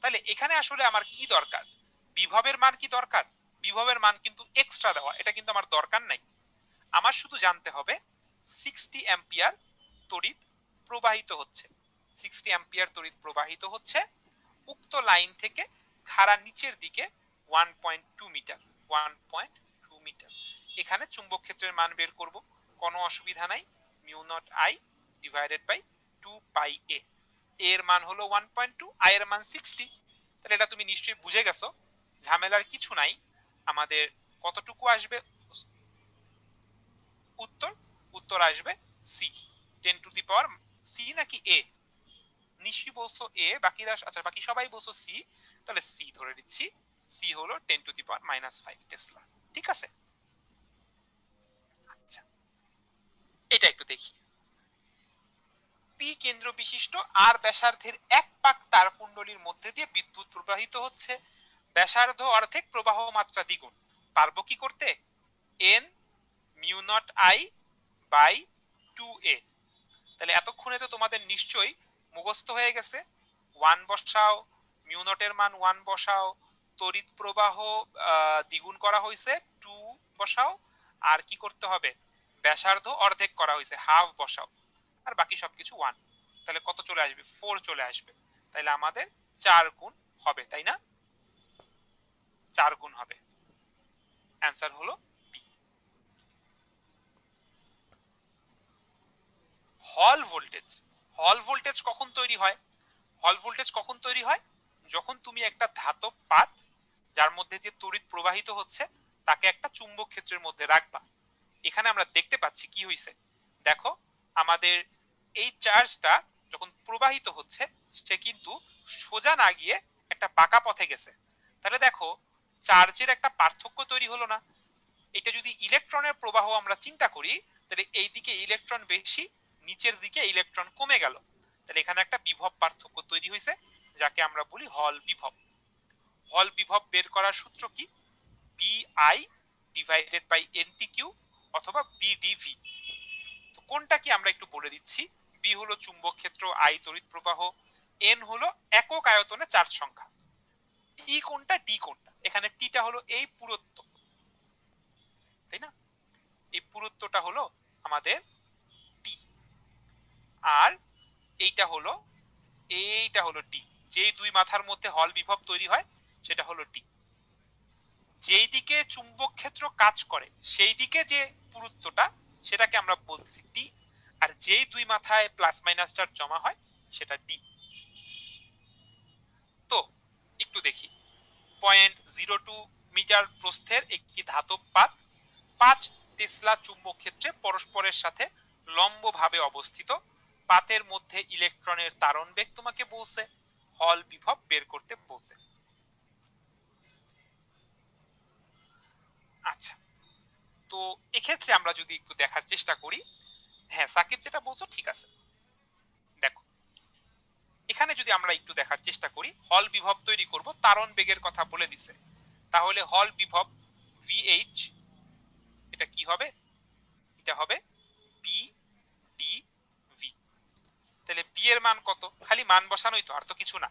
তাহলে এখানে আসলে আমার কি দরকার? বিভবের মান কি দরকার? বিভবের মান কিন্তু এক্সট্রা দেওয়া, এটা কিন্তু আমার দরকার নাই। আমার শুধু জানতে হবে 60 অ্যাম্পিয়ার তড়িৎ প্রবাহিত হচ্ছে, 60 অ্যাম্পিয়ার তড়িৎ প্রবাহিত হচ্ছে উক্ত লাইন থেকে খাড়া নিচের দিকে 1.2 মিটার, 1.2 মিটার। এখানে চুম্বক ক্ষেত্রের মান বের করব, কোনো অসুবিধা নাই। Mu nought I divided by 2 pi a, এর মান হলো 1.2, আই এর মান 60। তাহলে এটা তুমি নিশ্চয়ই বুঝে গেছো, ঝামেলার কিছু নাই। আমাদের কতটুকু আসবে উত্তর? উত্তর আসবে সি, 10⁻, সি নাকি এ? নিশ্চয়ই বলছো এ, বাকিরা আচ্ছা বাকি সবাই বলছো সি, তাহলে সি ধরে নিচ্ছি। সি হলো 10⁻⁵ টেসলা। ঠিক আছে, আচ্ছা এটা একটু দেখি। পি কেন্দ্র বিশিষ্ট আর ব্যাসার্ধের এক পাক তার কুণ্ডলীর মধ্যে দিয়ে বিদ্যুৎ প্রবাহিত হচ্ছে, ব্যাসার্ধ অর্ধেক প্রবাহ মাত্রা দ্বিগুণ, পারবো কি করতে? N mu nought I by 2 a. তাহলে এতক্ষণে তো তোমাদের নিশ্চয়ই মুখস্থ হয়ে গেছে। 1 বসাও, মিউ নটের মান 1 বসাও, তড়িৎ প্রবাহ দ্বিগুণ করা হয়েছে 2 বসাও, আর কি করতে হবে? ব্যাসার্ধ অর্ধেক করা হয়েছে হাফ বসাও, আর বাকি সবকিছু 1। তাহলে কত চলে আসবে? 4 চলে আসবে। তাহলে আমাদের 4 গুণ হবে, তাই না? 4 গুণ হবে, অ্যান্সার হলো বি। হল ভোল্টেজ, হল ভোল্টেজ কখন তৈরি হয়? হল ভোল্টেজ কখন তৈরি হয়? যখন তুমি একটা ধাতব পাত যার মধ্যে দিয়ে তড়িৎ প্রবাহিত হচ্ছে তাকে একটা চুম্বক ক্ষেত্রের মধ্যে রাখবা। এখানে আমরা দেখতে পাচ্ছি কি হয়েছে, দেখো আমাদের এই চার্জটা যখন প্রবাহিত হচ্ছে সে কিন্তু সোজা না গিয়ে একটা বাঁকা পথে গেছে। তাহলে দেখো চার্জের একটা পার্থক্য তৈরি হলো না? এটা যদি ইলেকট্রনের প্রবাহ আমরা চিন্তা করি, তাহলে এই দিকে ইলেকট্রন বেশি, নিচের দিকে ইলেকট্রন কমে গেল। তাহলে এখানে একটা বিভব পার্থক্য তৈরি হয়েছে, যাকে আমরা বলি হল বিভব। হল বিভব বের করার সূত্র কি? B I divided by NT Q অথবা বিডিভি। তো কোনটা কি আমরা একটু বলে দিচ্ছি। বি হলো চুম্বক ক্ষেত্র, আই তড়িৎ প্রবাহ, এন হলো একক আয়তনে চার্জ সংখ্যা, টি কোনটা ডি কোনটা? এখানে টিটা হলো এই পুরুত্ব, তাই না? এই পুরুত্বটা হলো আমাদের টি, আর এইটা হলো টি। যেই দুই মাথার মধ্যে হল বিভব তৈরি হয় সেটা হলো টি। যেই দিকে চুম্বক ক্ষেত্র কাজ করে সেই দিকে যে পুরুত্বটা সেটাকে আমরা বলতেছি টি, আর যেই দুই মাথায় প্লাস মাইনাস চার্জ জমা হয় সেটা ডি। তো একটু দেখি, 0.02 মিটার প্রস্থের একটি ধাতব পাত 5 টেসলা চুম্বক ক্ষেত্রে পরস্পরের সাথে লম্বভাবে অবস্থিত, পাতের মধ্যে ইলেকট্রনের তারণ বেগ তোমাকে বলছে, হল বিভব বের করতে বলছে। আচ্ছা, তো এক্ষেত্রে আমরা যদি একটু দেখার চেষ্টা করি, হ্যাঁ সাকিব যেটা বলছো ঠিক আছে। দেখো এখানে যদি আমরা একটু দেখার চেষ্টা করি, হল বিভব তৈরি করব, তারণ বেগের কথা বলে দিছে, তাহলে হল বিভব VH, এটা কি হবে? এটা হবে বি ডি ভি। তাহলে বি এর মান কত? খালি মান বসানোই তো, আর তো কিছু না।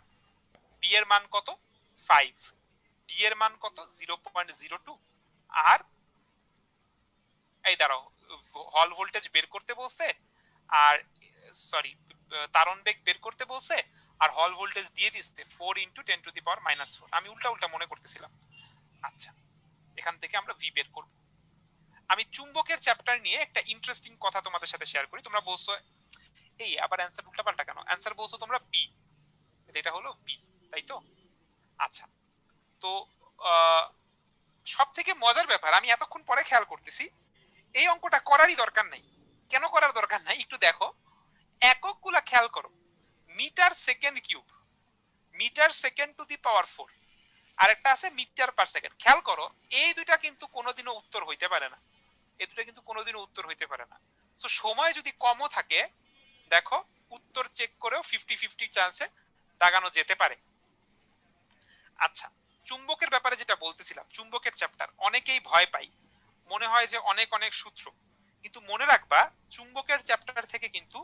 বি এর মান কত? 5। ডি এর মান কত? 0.02। আর এই দাঁড়াও, হল ভোল্টেজ বের করতে বলছে, আর সরি তারণ বেগ বের করতে বলছে, আর হল ভোল্টেজ দিয়ে দিচ্ছে 4 × 10⁻⁻⁴। আমি উল্টা উল্টা মনে করতেছিলাম। আচ্ছা, এখান থেকে আমরা ভি বের করব। আমি চুম্বকের চ্যাপ্টার নিয়ে একটা ইন্টারেস্টিং কথা তোমাদের সাথে শেয়ার করি। তোমরা বলছো এই আবার অ্যান্সার উল্টাপাল্টা কেন? অ্যান্সার বলছো তোমরা বি, এটা হলো বি, তাই তো? আচ্ছা, তো সব থেকে মজার ব্যাপার, আমি এতক্ষণ পরে খেয়াল করতেছি এই অঙ্কটা করারই দরকার নাই। কেন করার দরকার নাই একটু দেখো, এককগুলা খেয়াল করো। Metre second cube, metre second to the power 4, আর একটা আছে মিটার পার সেকেন্ড। খেয়াল করো এই দুইটা কিন্তু কোনোদিনও উত্তর হইতে পারে না, এই দুটো কিন্তু কোনোদিনও উত্তর হইতে পারে না। তো সময় যদি কমও থাকে, দেখো উত্তর চেক করেও 50-50 চান্সে দাগানো যেতে পারে। আচ্ছা, চুম্বকের ব্যাপারে যেটা বলতেছিলাম, চুম্বকের চ্যাপ্টার অনেকেই ভয় পাই, মনে হয় যে অনেক অনেক সূত্র, কিন্তু মনে রাখবা চুম্বকের চ্যাপ্টার থেকে কিন্তু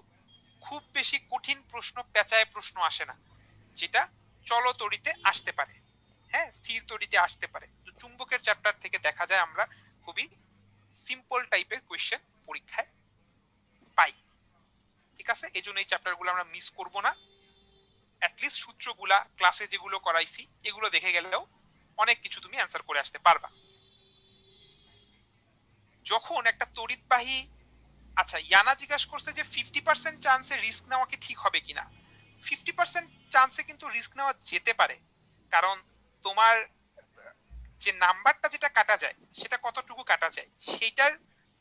খুব বেশি কঠিন প্রশ্ন, পেঁচায় প্রশ্ন আসে না, যেটা চল তড়িতে আসতে পারে, হ্যাঁ স্থির তড়িতে আসতে পারে। তো চুম্বকের চ্যাপ্টার থেকে দেখা যায় আমরা খুবই সিম্পল টাইপের কোয়েশ্চেন পরীক্ষায় পাই। ঠিক আছে, এই জন্য এই চ্যাপ্টারগুলো আমরা মিস করব না। অ্যাটলিস্ট সূত্রগুলা ক্লাসে যেগুলো করাইছি এগুলো দেখে গেলেও অনেক কিছু তুমি অ্যান্সার করে আসতে পারবা। যখন একটা তড়িৎবাহী, আচ্ছা ইয়ানা জিজ্ঞাসা করছে যে 50% চান্সে রিস্ক নেওয়া কি ঠিক হবে কিনা। 50% চান্সে কিন্তু রিস্ক নেওয়া যেতে পারে, কারণ তোমার যে নাম্বারটা যেটা কাটা যায় সেটা কতটুকু কাটা যায় সেইটার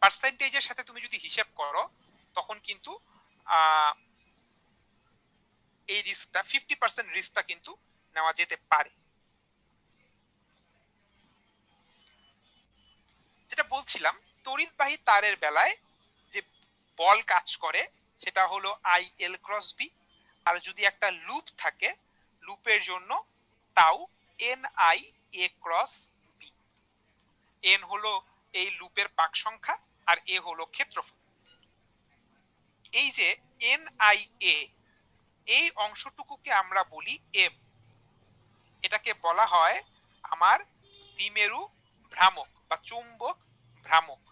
পার্সেন্টেজের সাথে তুমি যদি হিসাব করো, তখন কিন্তু এই রিস্কটা 50% রিস্কটা কিন্তু নেওয়া যেতে পারে। যেটা বলছিলাম, তড়িৎবাহী তারের বেলায় যে বল কাজ করে সেটা হলো I L×B, আর যদি একটা লুপ থাকে, লুপের জন্য তাও N I A×B। এন হলো এই লুপের পাক সংখ্যা, আর এ হলো ক্ষেত্রফল। এই যে NIA, এই অংশটুকুকে আমরা বলি এম, এটাকে বলা হয় আমার দ্বিমেরু ভ্রামক বা চুম্বক ভ্রামক।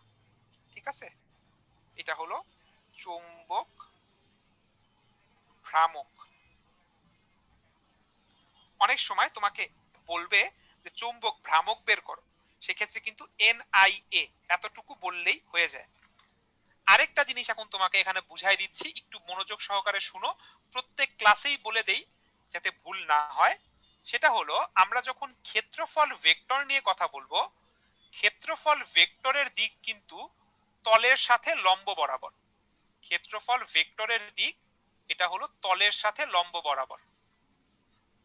ঠিক আছে, এটা হলো চুম্বক ভ্রামক। অনেক সময় তোমাকে বলবে যে চুম্বক ভ্রামক বের করো, সেক্ষেত্রে কিন্তু NIA এতটুকু বললেই হয়ে যায়। আরেকটা জিনিস এখন তোমাকে এখানে বুঝাই দিচ্ছি, একটু মনোযোগ সহকারে শুনো, প্রত্যেক ক্লাসেই বলে দেই যাতে ভুল না হয়। সেটা হলো আমরা যখন ক্ষেত্রফল ভেক্টর নিয়ে কথা বলবো, ক্ষেত্রফল ভেক্টরের দিক কিন্তু তলের সাথে লম্ব বরাবর। ক্ষেত্রফল ভেক্টরের দিক এটা হলো তলের সাথে লম্ব বরাবর।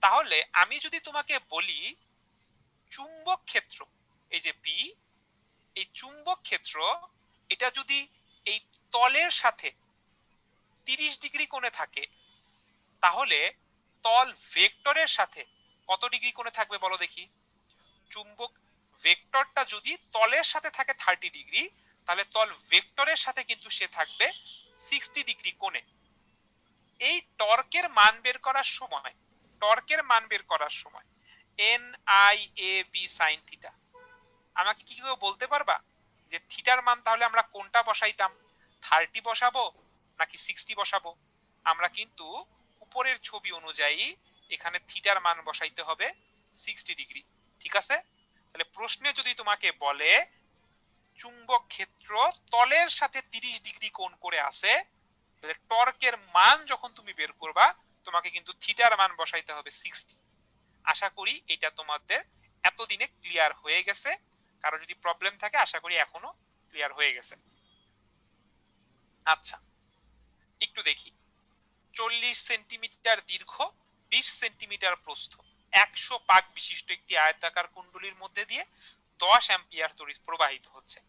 তাহলে আমি যদি তোমাকে বলি চুম্বক ক্ষেত্র, এই যে বি, এই চুম্বক ক্ষেত্র এটা যদি এই তলের সাথে 30 ডিগ্রি কোণে থাকে, তাহলে তল ভেক্টরের সাথে কত ডিগ্রি কোণে থাকবে বলো দেখি? চুম্বক ভেক্টরটা যদি তলের সাথে থাকে 30 ডিগ্রি, তাহলে তল ভেক্টরের সাথে কিন্তু সে থাকবে 60 ডিগ্রি কোণে। এই টর্কের মান বের করার সময়, টর্কের মান বের করার সময় NIAB sin থিটা, আমাকে কি কেউ বলতে পারবা যে থিটার মান তাহলে আমরা কোনটা বসাইতাম? 30 বসাবো নাকি 60 বসাবো? আমরা কিন্তু উপরের ছবি অনুযায়ী এখানে থিটার মান বসাইতে হবে 60 ডিগ্রি। ঠিক আছে, তাহলে প্রশ্নে যদি তোমাকে বলে চুম্বক ক্ষেত্র তলের সাথে 30 ডিগ্রি কোণ করে আছে, তাহলে টর্কের মান যখন তুমি বের করবা তোমাকে কিন্তু থিটার মান বসাইতে হবে 60। আশা করি এটা তোমাদের এতদিনে ক্লিয়ার হয়ে গেছে। কারো যদি প্রবলেম থাকে আশা করি এখনো ক্লিয়ার হয়ে গেছে। আচ্ছা, একটু দেখি, 40 সেন্টিমিটার দীর্ঘ, 20 সেন্টিমিটার প্রস্থ, 100 পাক বিশিষ্ট একটি আয়তাকার কুণ্ডলীর মধ্যে দিয়ে 10 অ্যাম্পিয়ার তড়িৎ প্রবাহিত হচ্ছে।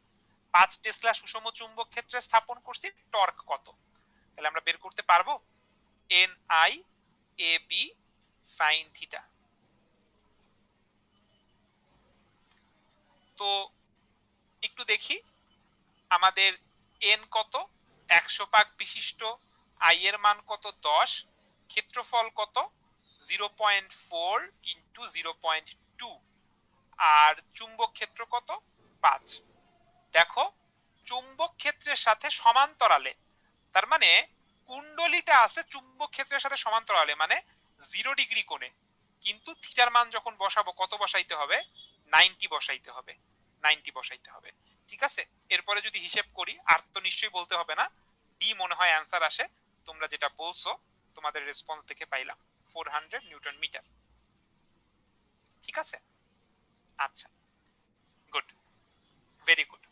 5 টেসলা সুষম চুম্বক ক্ষেত্রে স্থাপন করছি, টর্ক কত? তাহলে আমরা বের করতে পারবো N I A B sine theta. তো একটু দেখি আমাদের এন কত, 100 পাক বিশিষ্ট, আই এর মান কত 10, ক্ষেত্রফল কত 0.4 ইন্টু 0.2, আর চুম্বক ক্ষেত্র কত 5। দেখো চুম্বক ক্ষেত্রের সাথে সমান্তরালে, তার মানে কুণ্ডলীটা আছে চুম্বক ক্ষেত্রের সাথে সমান্তরালে, মানে 0 ডিগ্রি কোণে, কিন্তু থিটার মান যখন বসাবো কত বসাইতে হবে, 90 বসাইতে হবে, 90 বসাইতে হবে। ঠিক আছে, এরপরে যদি হিসেব করি, আর তো নিশ্চয়ই বলতে হবে না, ডি মনে হয় অ্যান্সার আসে। তোমরা যেটা বলছো তোমাদের রেসপন্স দেখে পাইলাম 400 নিউটন মিটার। ঠিক আছে, আচ্ছা, গুড, ভেরি গুড।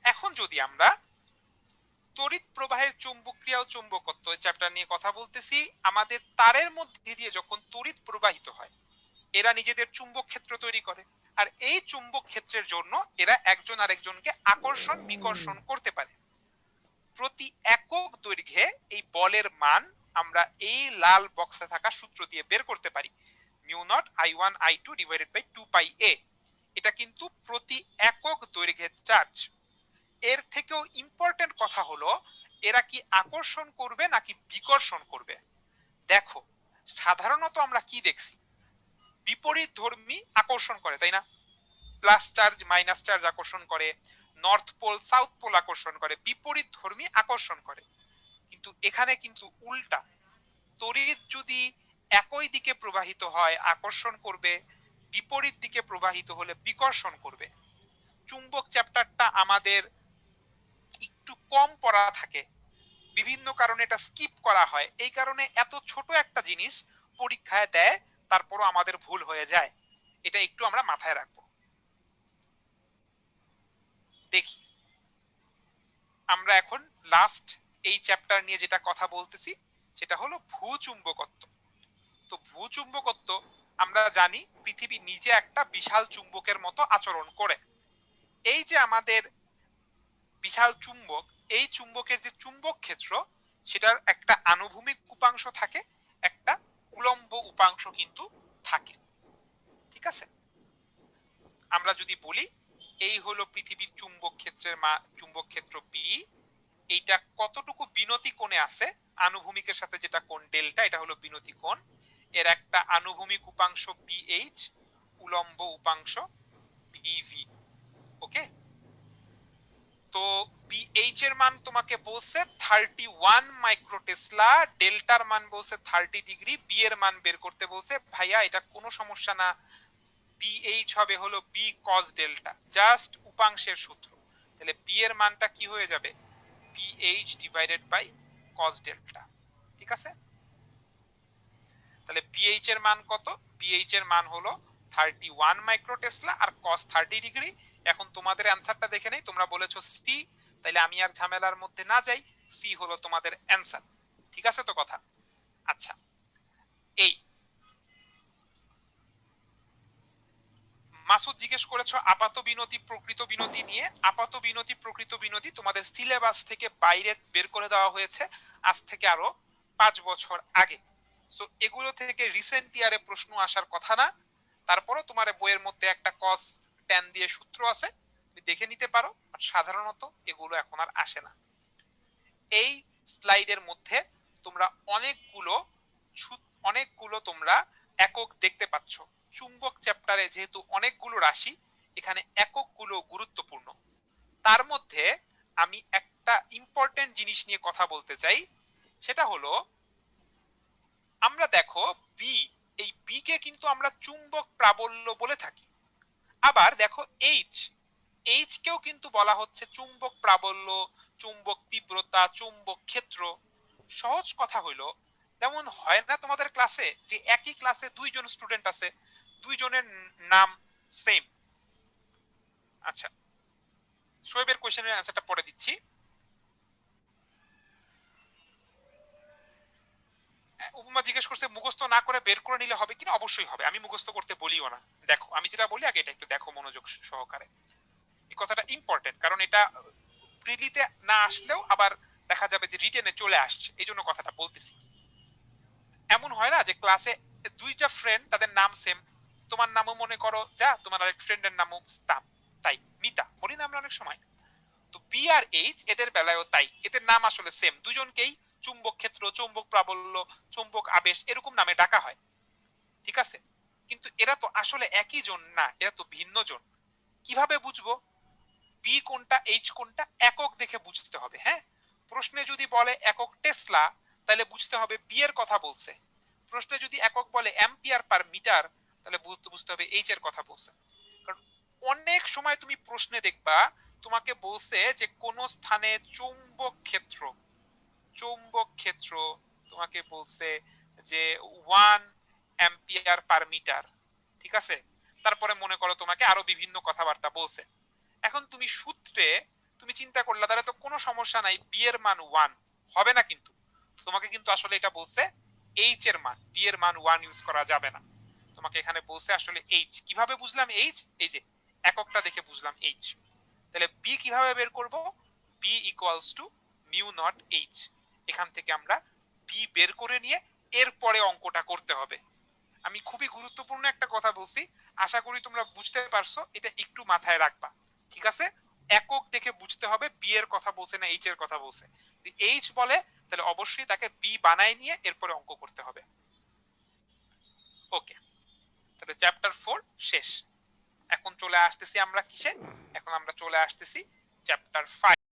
এখন যদি আমরা তড়িৎ প্রবাহের চুম্বকীয় ও চুম্বকত্ব চ্যাপ্টার নিয়ে কথা বলতেছি, আমাদের তারের মধ্যে দিয়ে যখন তড়িৎ প্রবাহিত হয় এরা নিজেদের চুম্বক ক্ষেত্র তৈরি করে, আর এই চুম্বক ক্ষেত্রের জন্য এরা একজন আরেকজনকে আকর্ষণ বিকর্ষণ করতে পারে। প্রতি একক দৈর্ঘ্যে এই বলের মান আমরা এই লাল বক্সে থাকা সূত্র দিয়ে বের করতে পারি, mu nought I1 I2 divided by 2 pi a। এটা কিন্তু প্রতি একক দৈর্ঘ্যের চার্জ। এর থেকেও ইম্পর্টেন্ট কথা হলো এরা কি আকর্ষণ করবে নাকি বিকর্ষণ করবে। দেখো সাধারণত আমরা কি দেখছি, বিপরীত ধর্মী আকর্ষণ করে, তাই না? প্লাস চার্জ মাইনাস চার্জ আকর্ষণ করে, নর্থ পোল সাউথ পোল আকর্ষণ করে, বিপরীত ধর্মী আকর্ষণ করে। কিন্তু এখানে কিন্তু উল্টা, তড়িৎ যদি একই দিকে প্রবাহিত হয় আকর্ষণ করবে, বিপরীত দিকে প্রবাহিত হলে বিকর্ষণ করবে। চুম্বক চ্যাপ্টারটা আমাদের একটু কম পড়া থাকে, বিভিন্ন কারণে এটা স্কিপ করা হয়, এই কারণে এত ছোট একটা জিনিস পরীক্ষায় দেয় তারপরও আমাদের ভুল হয়ে যায়, এটা একটু আমরা মাথায় রাখবো। দেখি আমরা এখন লাস্ট এই চ্যাপ্টার নিয়ে যেটা কথা বলতেছি সেটা হলো ভূচুম্বকত্ব। তো ভূচুম্বকত্ব আমরা জানি পৃথিবী নিজে একটা বিশাল চুম্বকের মতো আচরণ করে। এই যে আমাদের বিশাল চুম্বক, এই চুম্বকের যে চুম্বক ক্ষেত্র সেটার একটা আনুভূমিক উপাংশ থাকে, একটা উলম্ব উপাংশ কিন্তু থাকে। ঠিক আছে, আমরা যদি বলি এই হলো পৃথিবীর চুম্বক ক্ষেত্রের চুম্বক ক্ষেত্র বি, এইটা কতটুকু বিনতি কোণে আছে, আনুভূমিকের সাথে যেটা কোণ ডেল্টা, এটা হলো বিনতি কোণ, এর একটা আনুভূমিক উপাংশ বিএইচ, উলম্ব উপাংশ বিভি। ওকে, তো বিএইচ এর মান তোমাকে বলছে 31 মাইক্রোটেসলা, ডেল্টার মান বলছে 30 ডিগ্রি, বি এর মান বের করতে বলছে। ভাইয়া এটা কোনো সমস্যা না, বিএইচ হবে হলো বি কস ডেল্টা, জাস্ট উপাংশের সূত্র। তাহলে বি এর মানটা কি হয়ে যাবে, BH divided by cos delta. ঠিক আছে, তাহলে বিএইচ এর মান কত, বিএইচ এর মান হলো 31 মাইক্রোটেসলা আর কস 30 ডিগ্রি। এখন তোমাদের অ্যান্সারটা দেখে নেই, তোমরা বলেছো সি, তাহলে আমি আর ঝামেলার মধ্যে না যাই, সি হলো তোমাদের অ্যান্সার। ঠিক আছে তো কথা? আচ্ছা, এই মাসুদ জিজ্ঞেস করেছো আপাত বিনতি প্রকৃত বিনতি নিয়ে। আপাত বিনতি প্রকৃত বিনতি তোমাদের সিলেবাস থেকে বাইরে বের করে দেওয়া হয়েছে আজ থেকে আরো 5 বছর আগে। সো এগুলো থেকে রিসেন্ট ইয়ারে প্রশ্ন আসার কথা না, তারপরও তোমার বইয়ের মধ্যে একটা কস ট্যান দিয়ে সূত্র আছে, দেখে নিতে পারো, আর সাধারণত এগুলো এখন আর আসে না। এই স্লাইডের মধ্যে তোমরা অনেকগুলো তোমরা একক দেখতে পাচ্ছ। চুম্বক চ্যাপ্টারে যেহেতু অনেকগুলো রাশি, এখানে এককগুলো গুরুত্বপূর্ণ। তার মধ্যে আমি একটা ইম্পর্টেন্ট জিনিস নিয়ে কথা বলতে চাই, সেটা হলো আমরা দেখো বি, এই বি কে কিন্তু আমরা চুম্বক প্রাবল্য বলে থাকি। আবার দেখো এইচ, এইচ কেও কিন্তু বলা হচ্ছে চুম্বক প্রাবল্য, চুম্বক তীব্রতা, চুম্বক ক্ষেত্র। সহজ কথা হইলো, তেমন হয় না তোমাদের ক্লাসে যে একই ক্লাসে দুইজন স্টুডেন্ট আছে, দুইজনের নাম সেম। আচ্ছা, শোয়েবের কোশ্চেনের অ্যান্সারটা পড়ে দিচ্ছি। উপমা জিজ্ঞেস করছে মুখস্থ না করে বের করে নিলে হবে কিনা, অবশ্যই হবে, আমি মুখস্থ করতে বলিও না। দেখো আমি যেটা বলি আগে এটা একটু দেখো মনোযোগ সহকারে। এই কথাটা ইম্পর্টেন্ট, কারণ এটা প্রিলিতে না আসলেও আবার দেখা যাবে যে রিটেনে চলে আসছে, এই জন্য কথাটা বলতেছি। এমন হয় না যে ক্লাসে দুইটা ফ্রেন্ড তাদের নাম সেম, তোমার নামও মনে করো যা, তোমার আরেক ফ্রেন্ডের নামও তাম, তাই মিতা বলি না আমরা অনেক সময়। তো বি আর এইচ এদের বেলায়ও তাই, এদের নাম আসলে সেম, দুজনকেই চুম্বক ক্ষেত্র, চৌম্বক প্রাবল্য, চৌম্বক আবেশ এরকম নামে ডাকা হয়, ঠিক আছে? কিন্তু এরা তো আসলে একই জন না, এরা তো ভিন্ন জন। কিভাবে বুঝবো বি কোনটা এইচ কোনটা? একক দেখে বুঝতে হবে। হ্যাঁ, প্রশ্নে যদি বলে একক টেসলা, তাহলে বুঝতে হবে বি এর কথা বলছে। প্রশ্নে যদি একক বলে অ্যাম্পিয়ার পার মিটার, তাহলে বুঝতে হবে এইচ এর কথা বলছে। কারণ অনেক সময় তুমি প্রশ্নে দেখবা তোমাকে বলছে যে কোন স্থানে চৌম্বক ক্ষেত্র, চৌম্বক ক্ষেত্র তোমাকে বলছে যে 1 অ্যাম্পিয়ার পার মিটার, ঠিক আছে? তারপরে মনে করো তোমাকে আরো বিভিন্ন কথাবার্তা বলছে। এখন তুমি সূত্রে তুমি চিন্তা করলা তাহলে তো কোনো সমস্যা নাই, বি এর মান 1 হবে না, কিন্তু তোমাকে কিন্তু আসলে এটা বলছে এইচ এর মান, বি এর মান 1 ইউজ করা যাবে না। তোমাকে এখানে বলছে আসলে এইচ। কিভাবে বুঝলাম এইচ? এই যে এককটা দেখে বুঝলাম এইচ। তাহলে বি কিভাবে বের করব? B equals to mu nought H. এখান থেকে আমরা বি বের করে নিয়ে এরপরে অঙ্কটা করতে হবে। আমি খুবই গুরুত্বপূর্ণ একটা কথা বলছি, আশা করি তোমরা বুঝতে পারছো, এটা একটু মাথায় রাখবা, ঠিক আছে? একক দেখে বুঝতে হবে বি এর কথা বলছে না এইচ এর কথা বলছে। যদি এইচ বলে তাহলে অবশ্যই তাকে বি বানায় নিয়ে এরপরে অঙ্ক করতে হবে। ওকে, তাহলে চ্যাপ্টার 4 শেষ। এখন চলে আসতেছি আমরা কিসে? এখন আমরা চলে আসতেছি চ্যাপ্টার 5।